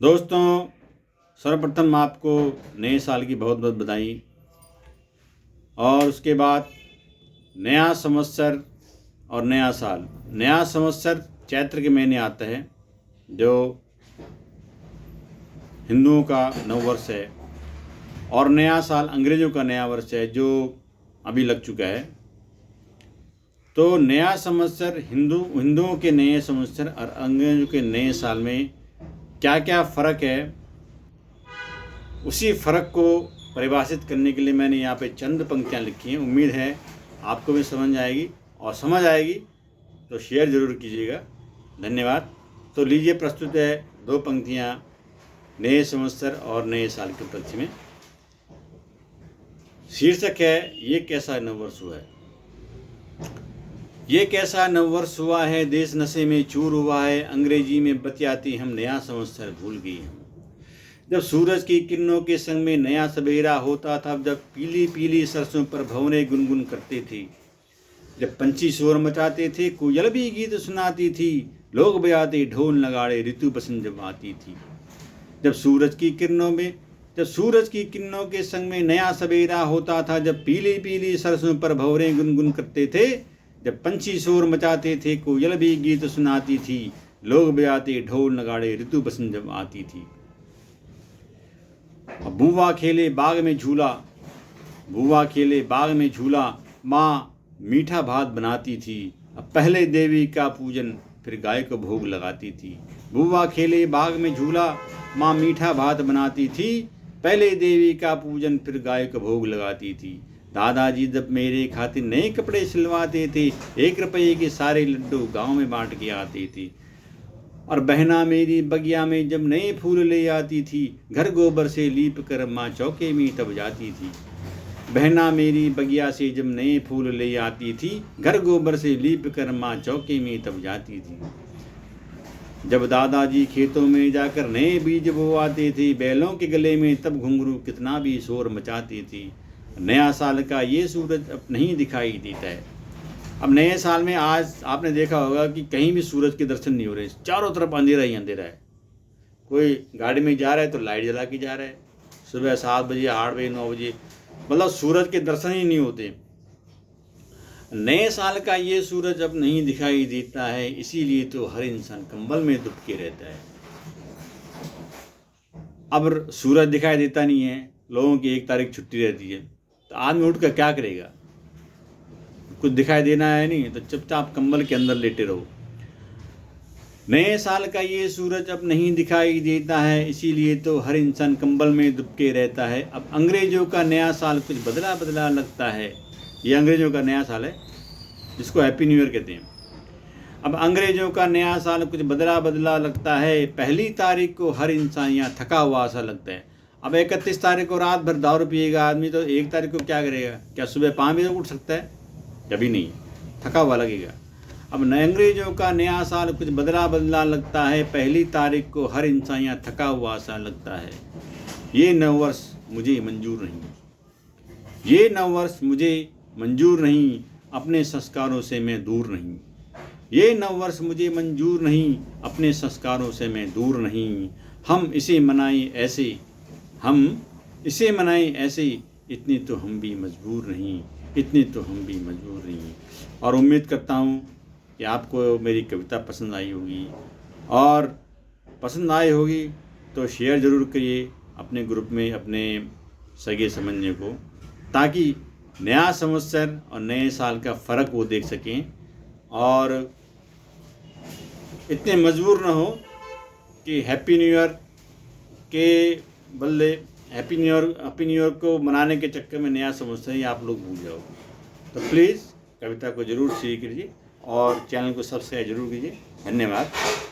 दोस्तों, सर्वप्रथम आपको नए साल की बहुत बहुत बधाई। और उसके बाद नया संवत्सर और नया साल। नया संवत्सर चैत्र के महीने आता है, जो हिंदुओं का नववर्ष है, और नया साल अंग्रेज़ों का नया वर्ष है जो अभी लग चुका है। तो नया संवत्सर हिंदुओं के नए संवत्सर और अंग्रेज़ों के नए साल में क्या क्या फ़र्क है, उसी फ़र्क को परिभाषित करने के लिए मैंने यहाँ पे चंद पंक्तियाँ लिखी हैं। उम्मीद है आपको भी समझ आएगी, और समझ आएगी तो शेयर ज़रूर कीजिएगा। धन्यवाद। तो लीजिए, प्रस्तुत है दो पंक्तियाँ नए संवत्सर और नए साल के उपलक्ष्य में। शीर्षक है, ये कैसा नववर्ष हुआ है। ये कैसा नववर्ष हुआ है, देश नशे में चूर हुआ है, अंग्रेजी में बतियाती हम नया संवत्सर भूल गए हम। जब सूरज की किरणों के संग में नया सवेरा होता था, जब पीली पीली सरसों पर भंवरे गुनगुन करते थे, जब पंछी शोर मचाते थे, कोयल भी गीत सुनाती थी, लोग बजाते ढोल नगाड़े, ऋतु बसंत जब आती थी। जब सूरज की किरणों के संग में नया सवेरा होता था, जब पीली पीली सरसों पर भंवरे गुनगुन करते थे, जब पंछी शोर मचाते थे, कोयल भी गीत सुनाती थी, लोग बजाते ढोल नगाड़े, ऋतु बसंत जब आती थी। बुआ खेले बाग में झूला, माँ मीठा भात बनाती थी, अब पहले देवी का पूजन फिर गाय को भोग लगाती थी। बुआ खेले बाग में झूला, माँ मीठा भात बनाती थी, पहले देवी का पूजन फिर गाय को भोग लगाती थी। दादाजी जब मेरे खातिर नए कपड़े सिलवाते थे, 1 रुपये के सारे लड्डू गांव में बांट के आते थे। और बहना मेरी बगिया में जब नए फूल ले आती थी, घर गोबर से लीप कर माँ चौके में तब जाती थी। बहना मेरी बगिया से जब नए फूल ले आती थी, घर गोबर से लीप कर माँ चौके में तब जाती थी। जब दादाजी खेतों में जाकर नए बीज बोआते थे, बैलों के गले में तब घुंघरू कितना भी शोर मचाती थी। नया साल का ये सूरज अब नहीं दिखाई देता है। अब नए साल में आज आपने देखा होगा कि कहीं भी सूरज के दर्शन नहीं हो रहे, चारों तरफ अंधेरा ही अंधेरा है। कोई गाड़ी में जा रहा है तो लाइट जला के जा रहा है, सुबह 7 बजे 8 बजे 9 बजे, मतलब सूरज के दर्शन ही नहीं होते। नए साल का ये सूरज अब नहीं दिखाई देता है, इसीलिए तो हर इंसान कंबल में दुबके रहता है। अब सूरज दिखाई देता नहीं है, लोगों की 1 तारीख छुट्टी रहती है, तो आदमी उठ कर क्या करेगा। कुछ दिखाई देना है नहीं तो चुपचाप कंबल के अंदर लेटे रहो। नए साल का ये सूरज अब नहीं दिखाई देता है, इसीलिए तो हर इंसान कंबल में दुबके रहता है। अब अंग्रेजों का नया साल कुछ बदला बदला लगता है। ये अंग्रेजों का नया साल है, जिसको हैप्पी न्यू ईयर कहते हैं। अब अंग्रेजों का नया साल कुछ बदला बदला लगता है, 1 तारीख को हर इंसान यहाँ थका हुआ सा लगता है। अब 31 तारीख को रात भर दारू पिएगा आदमी, तो 1 तारीख को क्या करेगा। क्या सुबह 5 बजे उठ सकता है? कभी नहीं, थका हुआ लगेगा। अब अंग्रेजों का नया साल कुछ बदला बदला लगता है, 1 तारीख को हर इंसान यहाँ थका हुआ सा लगता है। ये नववर्ष मुझे मंजूर नहीं, ये नववर्ष मुझे मंजूर नहीं, अपने संस्कारों से मैं दूर नहीं। ये नववर्ष मुझे मंजूर नहीं, अपने संस्कारों से मैं दूर नहीं। हम इसे मनाएं ऐसे, इतने तो हम भी मजबूर नहीं, इतने तो हम भी मजबूर नहीं। और उम्मीद करता हूँ कि आपको मेरी कविता पसंद आई होगी, और पसंद आई होगी तो शेयर ज़रूर करिए अपने ग्रुप में, अपने सगे संबंधियों को, ताकि नया संवत्सर और नए साल का फ़र्क वो देख सकें, और इतने मजबूर न हो कि हैप्पी न्यू ईयर के बदले हैप्पी न्यू ईयर को मनाने के चक्कर में नया संवत्सर ही आप लोग भूल जाओ। तो प्लीज़ कविता को ज़रूर शेयर कीजिए और चैनल को सब्सक्राइब ज़रूर कीजिए। धन्यवाद।